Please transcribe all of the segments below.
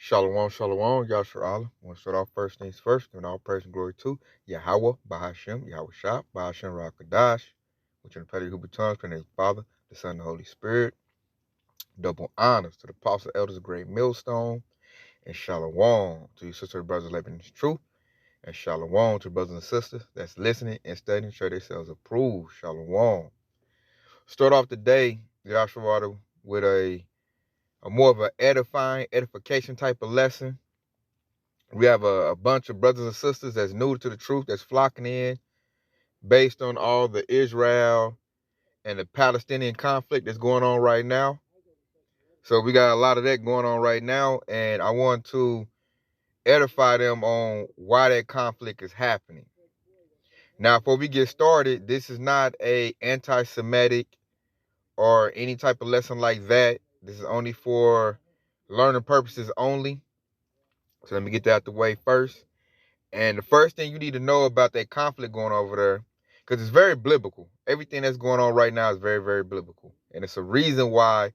Shalom, shalom, Yashar Allah. I want to start off first things first, giving all praise and glory to Yahweh, Bahashem, Yahweh Shah, Bahashem Rakadash, which in the petty Huber tongues, in the Father, the Son, and the Holy Spirit. Double honors to the apostle elders of Great Millstone, and shalom to your sister and brothers living in the truth, and shalom to brothers and sisters that's listening and studying, show themselves approved. Shalom. Start off the day, Yashar, with a more of an edification type of lesson. We have a bunch of brothers and sisters that's new to the truth that's flocking in based on all the Israel and the Palestinian conflict that's going on right now. So we got a lot of that going on right now, and I want to edify them on why that conflict is happening. Now, before we get started, this is not a anti-Semitic or any type of lesson like that. This is only for learning purposes only. So let me get that out the way first. And the first thing you need to know about that conflict going over there, because it's very biblical. Everything that's going on right now is very, very biblical. And it's a reason why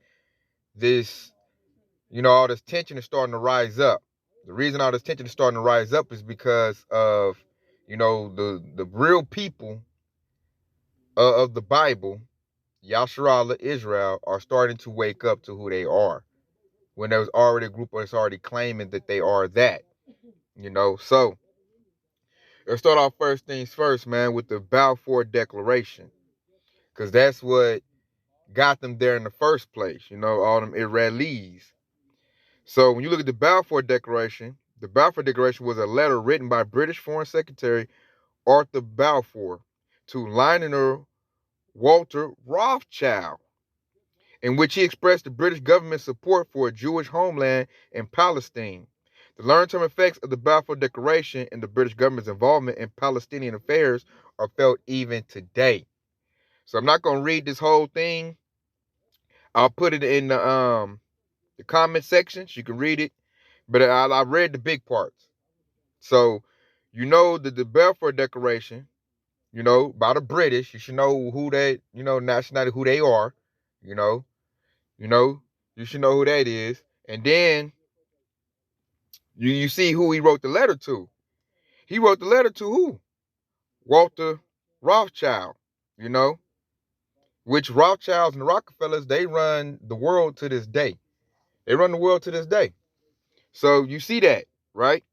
this, all this tension is starting to rise up. The reason all this tension is starting to rise up is because of, the real people of the Bible, Yasharallah, Israel, are starting to wake up to who they are. When there was already a group that's already claiming that they are that, So let's start off first things first, man, with the Balfour Declaration. Because that's what got them there in the first place, all them Israelis. So when you look at the Balfour Declaration was a letter written by British Foreign Secretary Arthur Balfour to Lionel Walter Rothschild, in which he expressed the British government's support for a Jewish homeland in Palestine. The long-term effects of the Balfour Declaration and the British government's involvement in Palestinian affairs are felt even today. So I'm not going to read this whole thing. I'll put it in the comment section. You can read it. But I read the big parts. So, that the Balfour Declaration, by the British, you should know who they, nationality, who they are, you should know who that is. And then you see who he wrote the letter to. He wrote the letter to who? Walter Rothschild, which Rothschilds and Rockefellers, they run the world to this day. They run the world to this day. So you see that, right?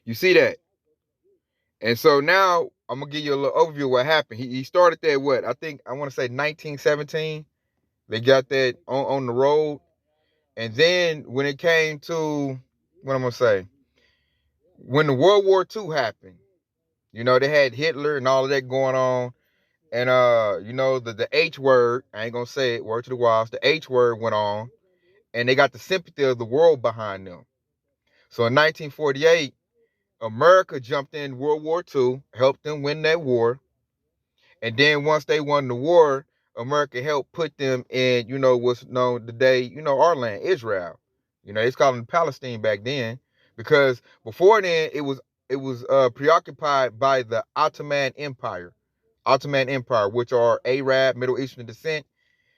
You see that. And so now I'm going to give you a little overview of what happened. He started that, I want to say 1917. They got that on the road. And then when it came to, what I'm going to say, when the World War II happened, they had Hitler and all of that going on. And, the H word, I ain't going to say it, word to the wise, the H word went on. And they got the sympathy of the world behind them. So in 1948, America jumped in World War II, helped them win that war. And then once they won the war, America helped put them in, what's known today, our land, Israel. It's called Palestine back then, because before then it was preoccupied by the Ottoman Empire, which are Arab, Middle Eastern descent,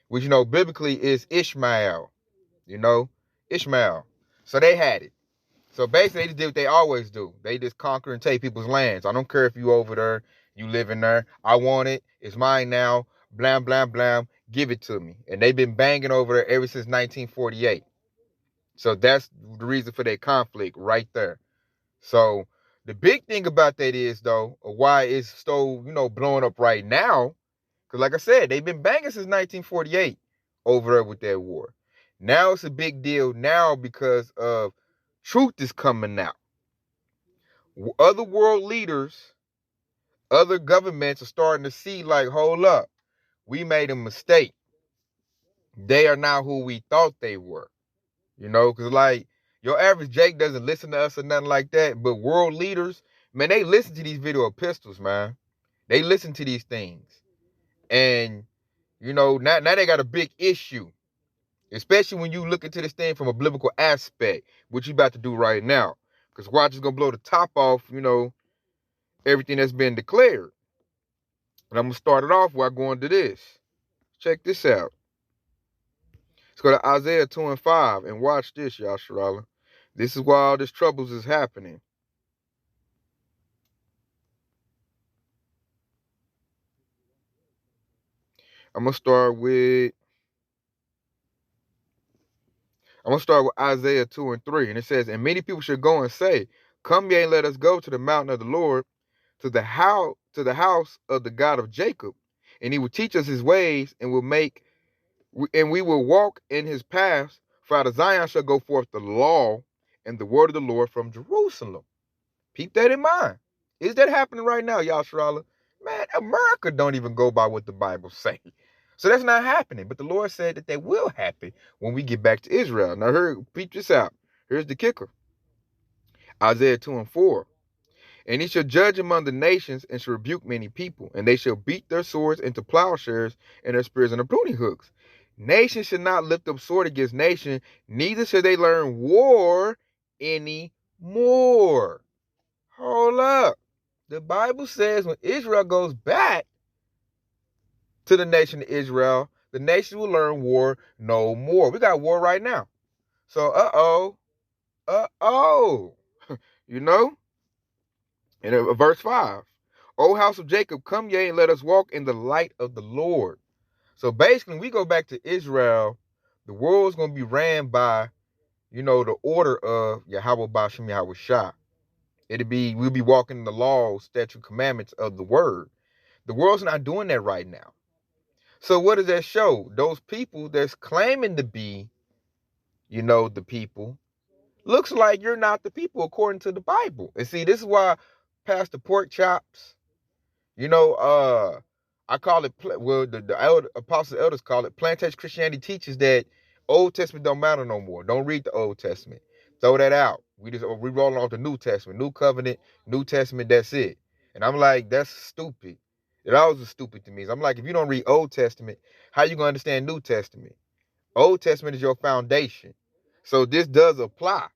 which biblically is Ishmael, Ishmael. So they had it. So basically, they just did what they always do. They just conquer and take people's lands. I don't care if you over there, you live in there. I want it. It's mine now. Blam, blam, blam. Give it to me. And they've been banging over there ever since 1948. So that's the reason for their conflict right there. So the big thing about that is, though, why it's so, blowing up right now, because like I said, they've been banging since 1948 over there with that war. Now it's a big deal now because of truth is coming out. Other world leaders, other governments are starting to see, like, hold up, we made a mistake. They are not who we thought they were. Because, like, your average Jake doesn't listen to us or nothing like that. But world leaders, man, they listen to these video pistols, man. They listen to these things. And, now they got a big issue. Especially when you look into this thing from a biblical aspect, which you about to do right now. Because watch is going to blow the top off, everything that's been declared. And I'm going to start it off while going to this. Check this out. go to Isaiah 2 and 5 and watch this, Yasharala. This is why all this troubles is happening. I'm gonna start with Isaiah 2 and 3. And it says, and many people should go and say, come ye and let us go to the mountain of the Lord, to the house of the God of Jacob, and he will teach us his ways, and we will walk in his paths. For out of Zion shall go forth the law and the word of the Lord from Jerusalem. Keep that in mind. Is that happening right now, Yasharala? Man, America don't even go by what the Bible say. So that's not happening. But the Lord said that will happen when we get back to Israel. Now, peep this out. Here's the kicker. Isaiah 2 and 4. And he shall judge among the nations and shall rebuke many people. And they shall beat their swords into plowshares and their spears into pruning hooks. Nation should not lift up sword against nation, neither shall they learn war anymore. Hold up. The Bible says when Israel goes back to the nation of Israel, the nation will learn war no more. We got war right now. So, you know? In verse 5, O house of Jacob, come ye and let us walk in the light of the Lord. So basically, when we go back to Israel, the world is going to be ran by, the order of Yahweh Bashem Yahweh Shah. We'll be walking in the laws, statute, commandments of the word. The world's not doing that right now. So what does that show? Those people that's claiming to be, the people, looks like you're not the people according to the Bible. And see, this is why Pastor Pork Chops, I call it, the Apostle Elders call it, Plantation Christianity teaches that Old Testament don't matter no more. Don't read the Old Testament. Throw that out. We rolling off the New Testament, New Covenant, New Testament, that's it. And I'm like, that's stupid. It always was stupid to me. I'm like, if you don't read Old Testament, how you gonna understand New Testament? Old Testament is your foundation. So this does apply.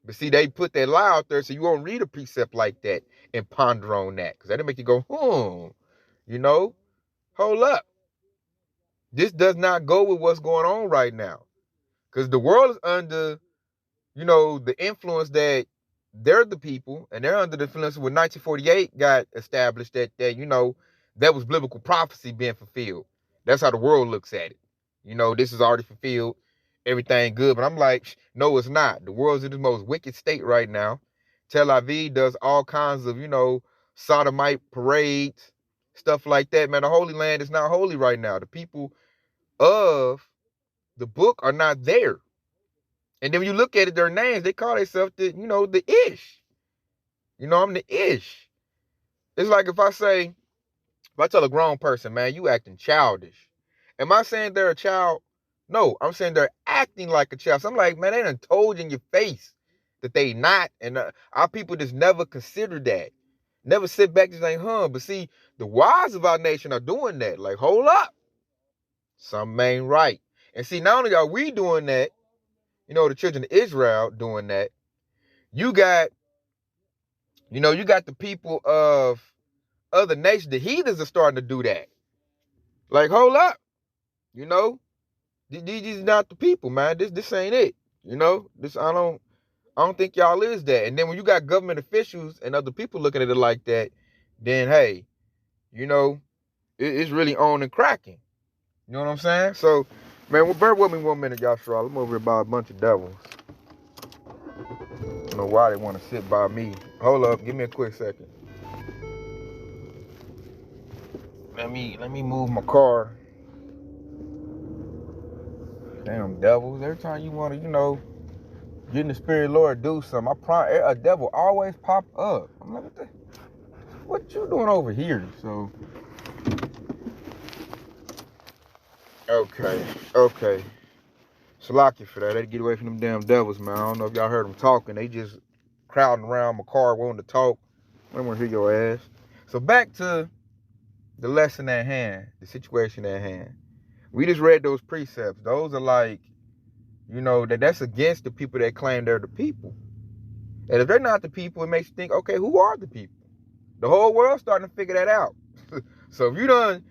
But see, they put that lie out there so you won't read a precept like that and ponder on that. Because that'll make you go, hold up. This does not go with what's going on right now. Because the world is under, the influence that they're the people, and they're under the influence when 1948 got established that that was biblical prophecy being fulfilled. That's how the world looks at it. This is already fulfilled. Everything good. But I'm like, no, it's not. The world's in the most wicked state right now. Tel Aviv does all kinds of, sodomite parades, stuff like that. Man, the Holy Land is not holy right now. The people of the book are not there. And then when you look at it, their names, they call themselves the Ish. I'm the Ish. It's like if I tell a grown person, man, you acting childish. Am I saying they're a child? No, I'm saying they're acting like a child. So I'm like, man, they done told you in your face that they not. And our people just never consider that. Never sit back and say, But see, the wise of our nation are doing that. Like, hold up. Something ain't right. And see, not only are we doing that, the children of Israel doing that, you got the people of other nations, the heathens are starting to do that. Like, hold up. These not the people, man. This ain't it. This I don't think y'all is that. And then when you got government officials and other people looking at it like that, then hey, it's really on and cracking. You know what I'm saying? So, man, bear with me 1 minute, y'all. Sure, I'm over here by a bunch of devils. I don't know why they want to sit by me. Hold up, give me a quick second. Let me move my car. Damn devils! Every time you want to, get in the spirit, Lord, do something. A devil always pop up. I'm like, what you doing over here? So, okay. Salaki for that. They get away from them damn devils, man. I don't know if y'all heard them talking. They just crowding around my car wanting to talk. I don't want to hear your ass. So back to the lesson at hand, the situation at hand. We just read those precepts. Those are like, that's against the people that claim they're the people. And if they're not the people, it makes you think, okay, who are the people? The whole world's starting to figure that out. So if you done,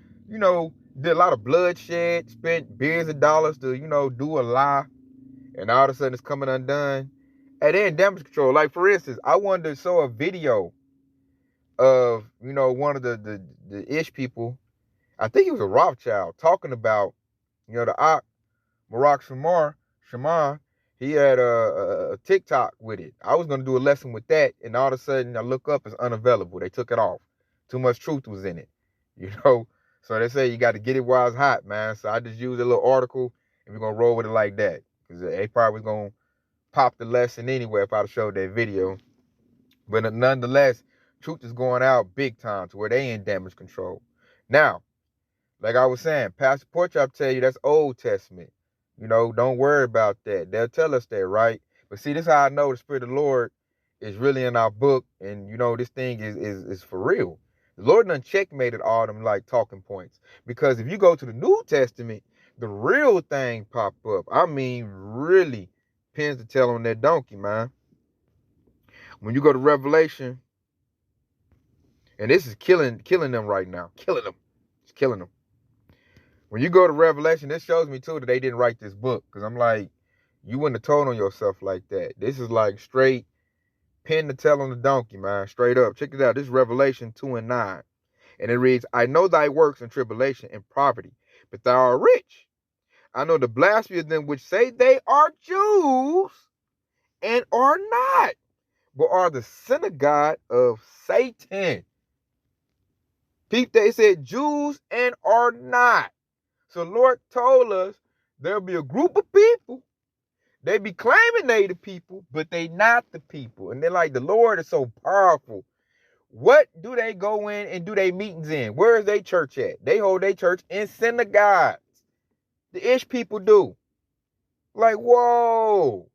did a lot of bloodshed, spent billions of dollars to, do a lie, and all of a sudden it's coming undone. And then damage control. Like, for instance, I wanted to show a video of, one of the ish people. I think he was a Rothschild talking about, the Barack Shamar, he had a TikTok with it. I was going to do a lesson with that, and all of a sudden I look up, it's unavailable. They took it off. Too much truth was in it, So they say you got to get it while it's hot, man. So I just used a little article, and we're going to roll with it like that. Because they probably was going to pop the lesson anyway if I'd showed that video. But nonetheless, truth is going out big time to where they in damage control. Now, like I was saying, Pastor Porchop tell you that's Old Testament. Don't worry about that. They'll tell us that, right? But see, this is how I know the Spirit of the Lord is really in our book, and this thing is for real. The Lord done checkmated all them like talking points. Because if you go to the New Testament, the real thing pop up. I mean, really pins the tail on that donkey, man. When you go to Revelation, and this is killing them right now. Killing them. It's killing them. When you go to Revelation, this shows me too that they didn't write this book. Because I'm like, you wouldn't have told on yourself like that. This is like straight pin the tail on the donkey, man. Straight up. Check it out. This is Revelation 2:9. And it reads, I know thy works and tribulation and poverty, but thou art rich. I know the blasphemy of them which say they are Jews and are not, but are the synagogue of Satan. People, they said Jews and are not. So the Lord told us there'll be a group of people. They be claiming they the people, but they not the people. And they're like, the Lord is so powerful. What do they go in and do their meetings in? Where is their church at? They hold their church in synagogues. The ish people do. Like, whoa.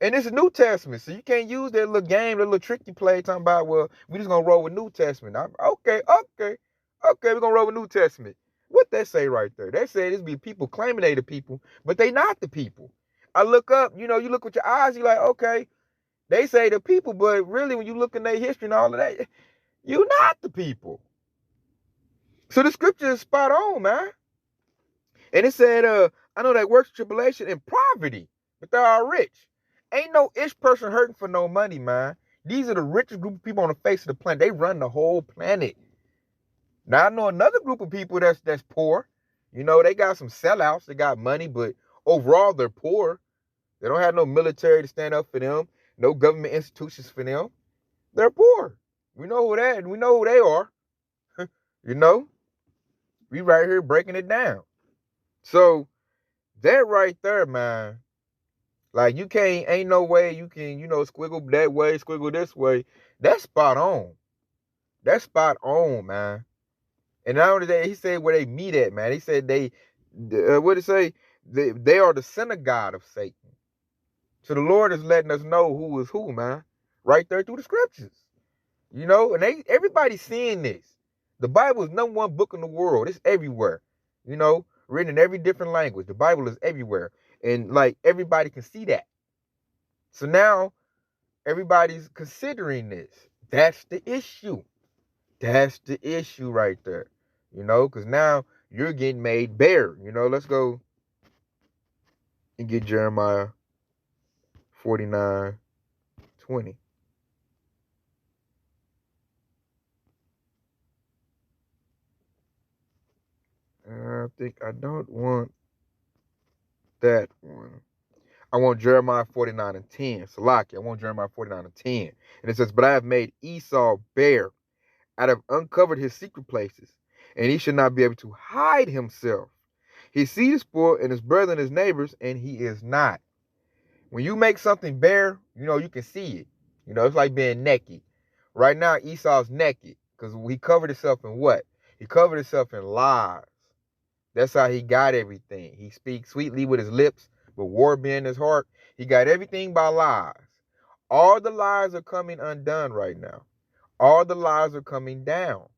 And it's a New Testament, so you can't use that little game, that little trick you play talking about, well, we just going to roll with New Testament. Okay, we're going to roll with New Testament. What they say right there? They say this be people claiming they the people, but they not the people. I look up, you look with your eyes, you're like, okay, they say the people, but really when you look in their history and all of that, you're not the people. So the scripture is spot on, man. And it said, I know that works tribulation and poverty, but they are rich. Ain't no ish person hurting for no money, man. These are the richest group of people on the face of the planet. They run the whole planet. Now, I know another group of people that's poor. They got some sellouts. They got money, but overall, they're poor. They don't have no military to stand up for them. No government institutions for them. They're poor. We know who that. We know who they are. We right here breaking it down. So, that right there, man. Like, ain't no way you can, squiggle that way, squiggle this way. That's spot on. That's spot on, man. And not only that, he said where they meet at, man. He said what did it say? They are the synagogue of Satan. So the Lord is letting us know who is who, man. Right there through the scriptures. And everybody's seeing this. The Bible is number one book in the world. It's everywhere. Written in every different language. The Bible is everywhere. And like everybody can see that. So now everybody's considering this. That's the issue. That's the issue right there. Because now you're getting made bare. Let's go and get Jeremiah 49:20. I think I don't want that one. I want Jeremiah 49:10. Salaki, I want Jeremiah 49:10. And it says, but I have made Esau bare. I have uncovered his secret places, and he should not be able to hide himself. His seed is spoiled, and his brother and his neighbors, and he is not. When you make something bare, you can see it. It's like being naked. Right now, Esau's naked because he covered himself in what? He covered himself in lies. That's how he got everything. He speaks sweetly with his lips, but war be in his heart. He got everything by lies. All the lies are coming undone right now. All the lies are coming down.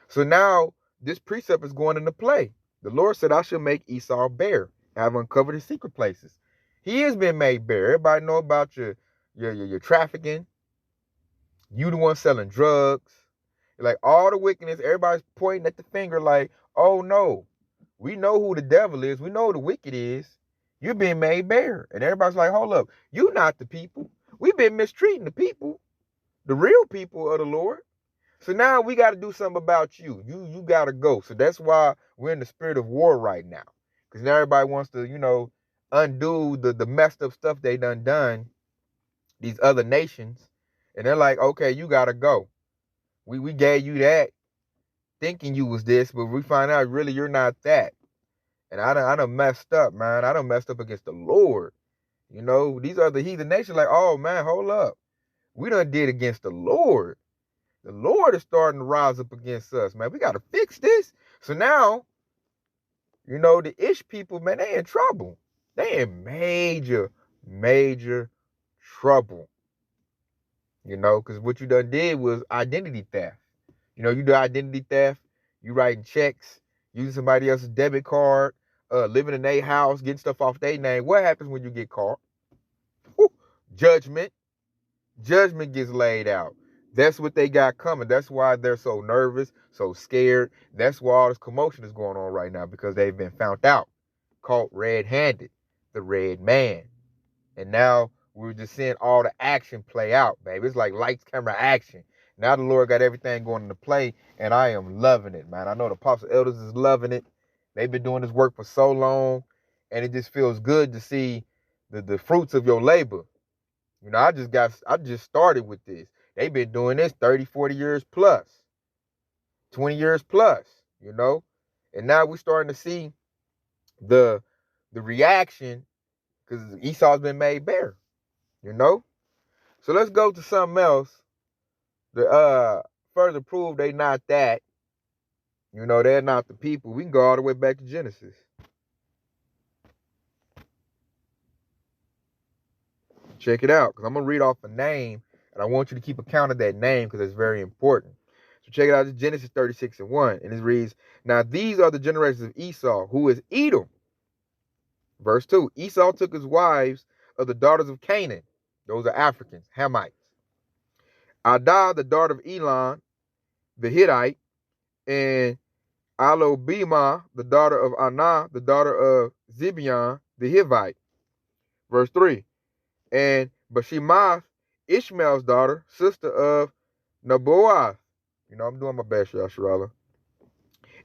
So now this precept is going into play. The Lord said, I shall make Esau bare. I have uncovered his secret places. He has been made bare. Everybody know about your trafficking. You the one selling drugs. Like all the wickedness, everybody's pointing at the finger like, oh no, we know who the devil is. We know who the wicked is. You're being made bare. And everybody's like, hold up, you not the people. We've been mistreating the people, the real people of the Lord. So now we got to do something about you. You got to go. So that's why we're in the spirit of war right now. Because now everybody wants to, undo the messed up stuff they done these other nations. And they're like, okay, you got to go. We gave you that thinking you was this, but we find out really you're not that. And I done messed up, man. I done messed up against the Lord. These other heathen nations like, oh, man, hold up. We done did against the Lord. The Lord is starting to rise up against us, man. We got to fix this. So now, the Ish people, man, they in trouble. They in major, major trouble. Because what you done did was identity theft. You do identity theft, you writing checks, using somebody else's debit card, living in their house, getting stuff off their name. What happens when you get caught? Whew. Judgment. Judgment gets laid out. That's what they got coming. That's why they're so nervous, so scared. That's why all this commotion is going on right now, because they've been found out, caught red-handed, the red man. And now we're just seeing all the action play out, baby. It's like lights, camera, action. Now the Lord got everything going into play, and I am loving it, man. I know the Apostle Elders is loving it. They've been doing this work for so long, and it just feels good to see the fruits of your labor. I just started with this. They've been doing this 30, 40 years plus, 20 years plus, and now we're starting to see the reaction, because Esau's been made bare, So let's go to something else to further prove they not that. They're not the people. We can go all the way back to Genesis. Check it out, because I'm going to read off a name, and I want you to keep account of that name, because it's very important. So check it out. It's Genesis 36:1, and it reads, now these are the generations of Esau, who is Edom. Verse 2, Esau took his wives of the daughters of Canaan. Those are Africans, Hamites. Adah, the daughter of Elon, the Hittite, and Alobima, the daughter of Anah, the daughter of Zibeon, the Hivite. Verse 3, and Bashemath, Ishmael's daughter, sister of Nebaioth. I'm doing my best, Yasharallah.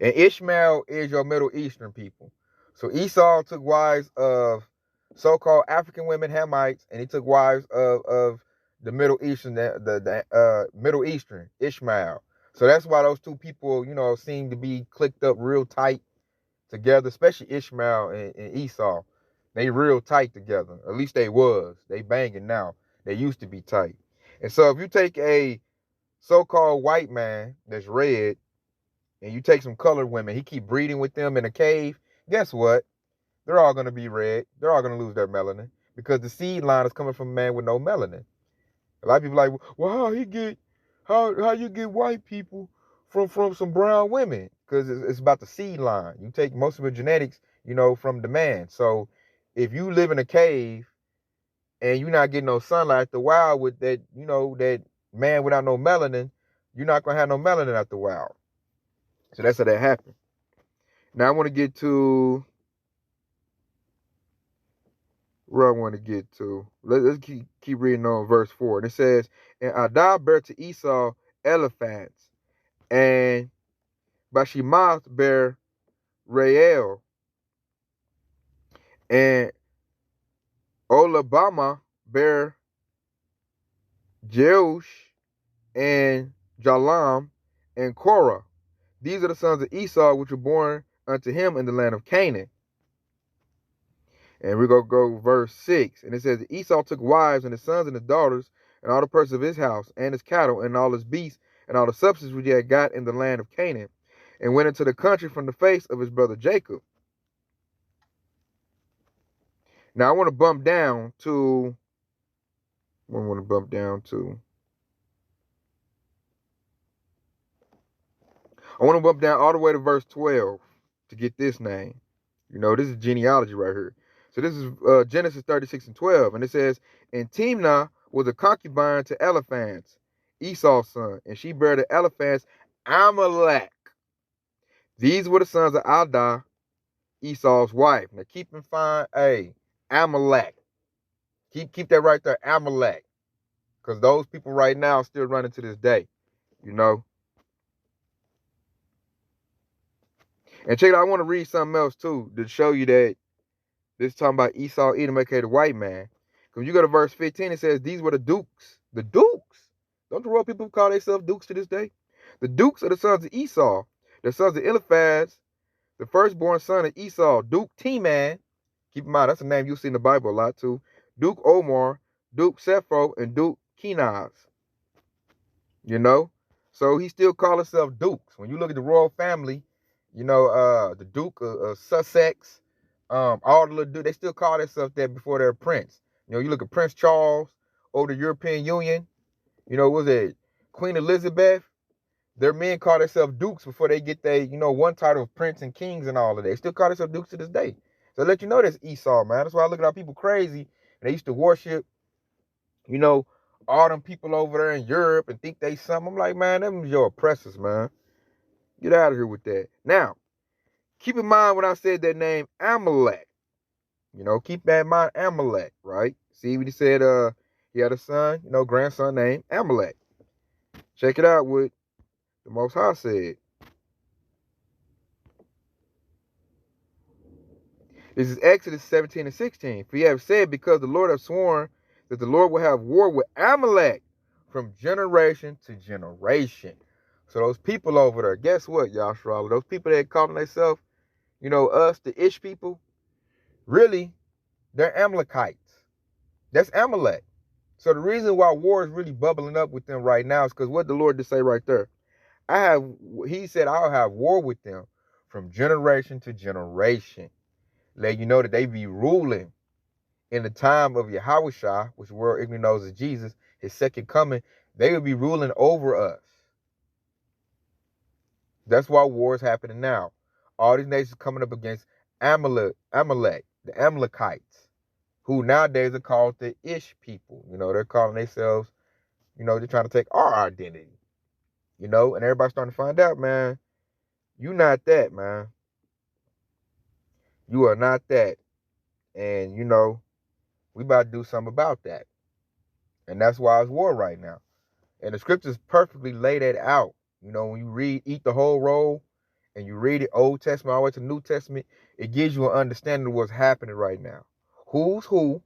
And Ishmael is your Middle Eastern people. So Esau took wives of so-called African women, Hamites, and he took wives of the Middle Eastern, the Middle Eastern, Ishmael. So that's why those two people, seem to be clicked up real tight together, especially Ishmael and Esau. They real tight together. At least they was. They banging now. They used to be tight. And so if you take a so-called white man that's red, and you take some colored women, he keep breeding with them in a cave, guess what? They're all going to be red. They're all going to lose their melanin, because the seed line is coming from a man with no melanin. A lot of people are like, well, how you get white people from some brown women? Because it's about the seed line. You take most of your genetics, from the man. So if you live in a cave and you're not getting no sunlight after a while with that, that man without no melanin, you're not going to have no melanin after a while. So that's how that happened. Now I want to get to where I want to get to. Let's keep reading on verse 4. And it says, and Adah bare to Esau Eliphaz, and Bashemath bare Rael, and Olabama bare Jeush, and Jalam, and Korah. These are the sons of Esau, which were born unto him in the land of Canaan. And we're going to go verse 6. And it says, Esau took wives and his sons and his daughters and all the persons of his house and his cattle and all his beasts and all the substance which he had got in the land of Canaan, and went into the country from the face of his brother Jacob. Now I want to bump down to, I want to bump down all the way to verse 12 to get this name. This is genealogy right here. So this is Genesis 36:12, and it says, and Timnah was a concubine to Eliphaz, Esau's son, and she bare the Eliphaz Amalek. These were the sons of Adah, Esau's wife. Now keep in mind, hey, Amalek. Keep that right there, Amalek. Because those people right now are still running to this day, you know. And check it out, I want to read something else too to show you that this is talking about Esau, Edom, aka the white man. Because you go to verse 15, it says, these were the dukes. The dukes. Don't the world people call themselves dukes to this day? The dukes are the sons of Esau, the sons of Eliphaz, the firstborn son of Esau, Duke T-Man. Keep in mind, that's a name you see in the Bible a lot too. Duke Omar, Duke Sephro, and Duke Kenaz. You know? So he still call himself dukes. When you look at the royal family, you know, the Duke of Sussex, all the little dudes, they still call themselves that before they're prince. You know, you look at Prince Charles over the European Union, you know, was it Queen Elizabeth? Their men call themselves dukes before they get their, you know, one title of prince and kings and all of that. They still call themselves dukes to this day. So let you know that's Esau, man. That's why I look at how people crazy. And they used to worship, you know, all them people over there in Europe and think they something. I'm like, man, them is your oppressors, man. Get out of here with that. Now, keep in mind when I said that name Amalek. You know, keep that in mind, Amalek, right? See what he said, he had a son, you know, grandson named Amalek. Check it out what the Most High said. This is Exodus 17 and 16. For you have said, because the Lord hath sworn that the Lord will have war with Amalek from generation to generation. So those people over there, guess what, Yashra? Those people that calling themselves, you know, us, the Ish people, really, they're Amalekites. That's Amalek. So the reason why war is really bubbling up with them right now is because what the Lord did say right there. He said, I'll have war with them from generation to generation. Let you know that they be ruling in the time of Yahushua, which the world ignorantly knows is Jesus, his second coming. They will be ruling over us. That's why war is happening now. All these nations coming up against Amalek, the Amalekites, who nowadays are called the Ish people. You know, they're calling themselves, you know, they're trying to take our identity. You know, and everybody's starting to find out, man, you not that, man. You are not that. And, you know, we about to do something about that. And that's why it's war right now. And the scriptures perfectly lay that out. You know, when you eat the whole roll, and you read it Old Testament all the way to the New Testament, it gives you an understanding of what's happening right now. Who's who?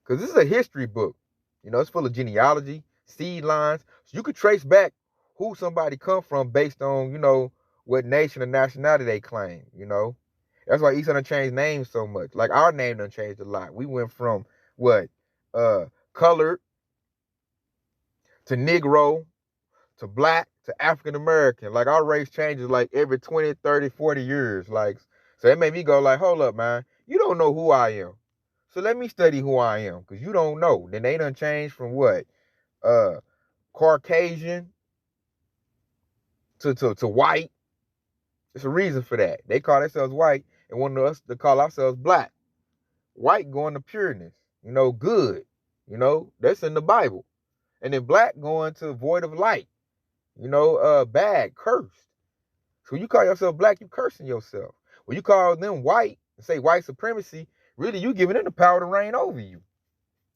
Because this is a history book. You know, it's full of genealogy, seed lines. So you could trace back who somebody come from based on, you know, what nation or nationality they claim, you know. That's why Esau done changed names so much. Like our name done changed a lot. We went from what? Colored to Negro to black to African American. Like our race changes like every 20, 30, 40 years. Like, so it made me go like, hold up, man. You don't know who I am. So let me study who I am, because you don't know. Then they done changed from what? Caucasian to white. There's a reason for that. They call themselves white and want us to call ourselves black. White going to pureness, you know, good. You know, that's in the Bible. And then black going to void of light. You know, bad, cursed. So when you call yourself black, you cursing yourself. When you call them white and say white supremacy, really you giving them the power to reign over you.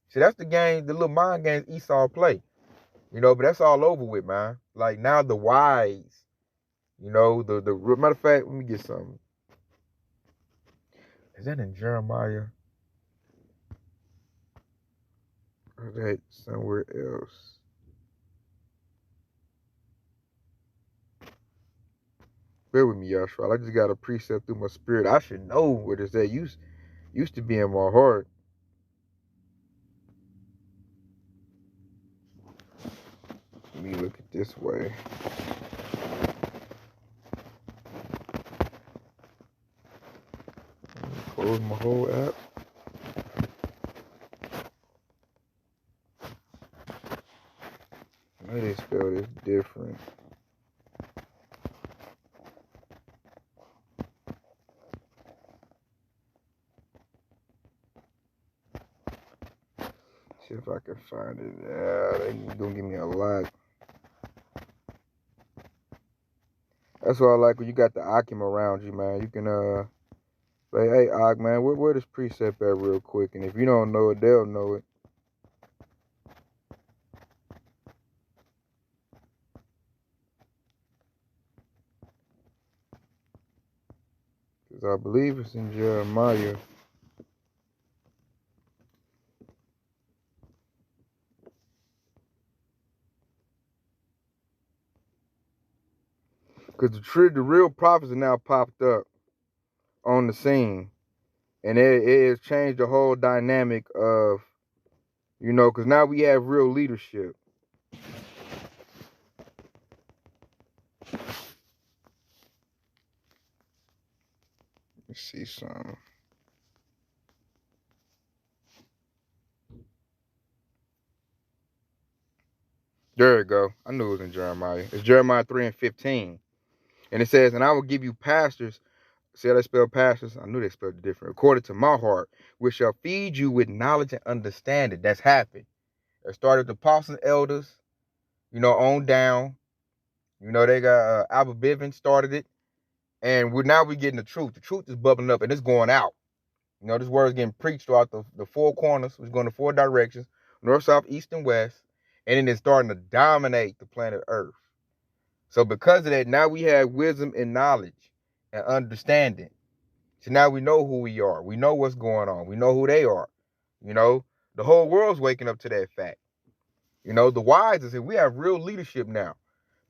See, that's the game, the little mind games Esau play. You know, but that's all over with, man. Like now the wise, you know, the matter of fact, let me get something. Is that in Jeremiah? Or is that somewhere else? Bear with me, Yashua. I just got a precept through my spirit. I should know what is that. Used to be in my heart. Let me look at this way. Close my whole app. Why they spell this different? See if I can find it. They gonna give me a lot. That's why I like when you got the Akim around you, man. You can say, hey, Ak, man, where this precept at real quick? And if you don't know it, they'll know it. Because I believe it's in Jeremiah. Because the real prophets are now popped up on the scene. And it has changed the whole dynamic of, you know, because now we have real leadership. Let's see some. There we go. I knew it was in Jeremiah. It's Jeremiah 3 and 15. And it says, and I will give you pastors. See how they spell pastors? I knew they spelled it different. According to my heart, which shall feed you with knowledge and understanding. That's happened. It started with the apostles and elders, you know, on down. You know, they got Albert Bivens started it. And now we're getting the truth. The truth is bubbling up and it's going out. You know, this word is getting preached throughout the four corners. It's going to four directions, north, south, east, and west. And then it's starting to dominate the planet Earth. So because of that, now we have wisdom and knowledge and understanding. So now we know who we are. We know what's going on. We know who they are. You know, the whole world's waking up to that fact. You know, the wise is here. We have real leadership now.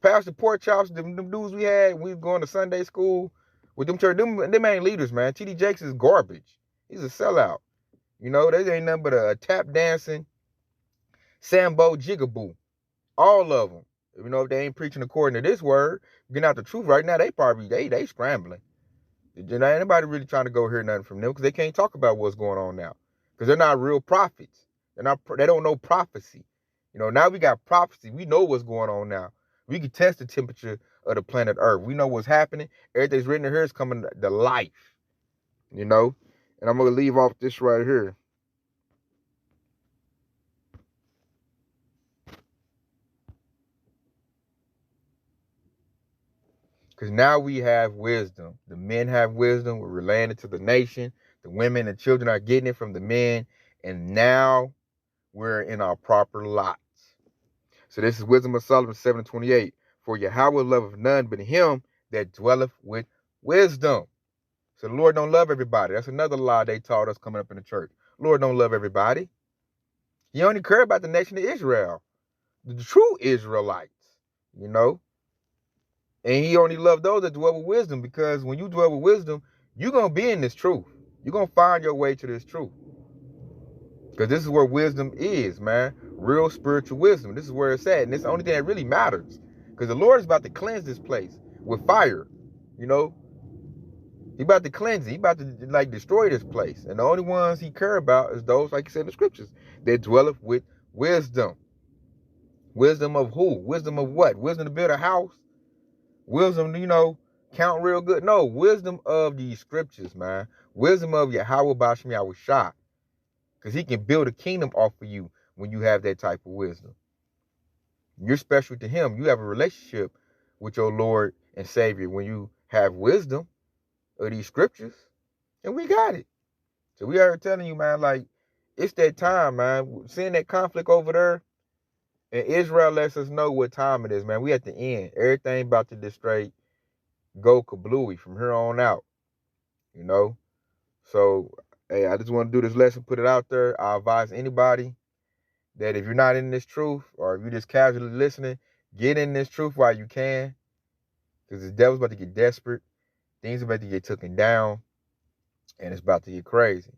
Pastor Pork Chops, them dudes we had, we was going to Sunday school with them church, them ain't leaders, man. T.D. Jakes is garbage. He's a sellout. You know, they ain't nothing but a tap dancing, Sambo jigaboo. All of them. You know, if they ain't preaching according to this word, getting out the truth right now, they probably, they scrambling. You know, anybody really trying to go hear nothing from them because they can't talk about what's going on now because they're not real prophets. They don't know prophecy. You know, now we got prophecy. We know what's going on now. We can test the temperature of the planet Earth. We know what's happening. Everything's written here is coming to life. You know, and I'm gonna leave off this right here. Because now we have wisdom. The men have wisdom. We're relaying it to the nation. The women and children are getting it from the men. And now we're in our proper lots. So this is Wisdom of Solomon 7:28. For Yahweh loveth none but him that dwelleth with wisdom. So the Lord don't love everybody. That's another lie they taught us coming up in the church. Lord don't love everybody. He only cared about the nation of Israel, the true Israelites, you know. And he only loved those that dwell with wisdom, because when you dwell with wisdom, you're going to be in this truth. You're going to find your way to this truth. Because this is where wisdom is, man. Real spiritual wisdom. This is where it's at. And it's the only thing that really matters. Because the Lord is about to cleanse this place with fire. You know? He about to cleanse it. He about to, like, destroy this place. And the only ones he care about is those, like he said in the scriptures, that dwelleth with wisdom. Wisdom of who? Wisdom of what? Wisdom to build a house? Wisdom, you know, count real good? No, wisdom of these scriptures, man. Wisdom of Yahweh Bashmi Yahushua. Because he can build a kingdom off of you when you have that type of wisdom. You're special to him. You have a relationship with your Lord and Savior when you have wisdom of these scriptures. And we got it. So we are telling you, man, like, it's that time, man. Seeing that conflict over there, and Israel lets us know what time it is, man. We at the end. Everything about to just straight go kablooey from here on out. You know? So, hey, I just want to do this lesson, put it out there. I advise anybody that if you're not in this truth, or if you're just casually listening, get in this truth while you can. Because the devil's about to get desperate. Things are about to get taken down. And it's about to get crazy.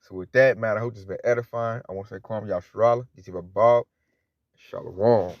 So with that, man, I hope this has been edifying. I want to say Kwame Yasharala, DC Bob, Shalom.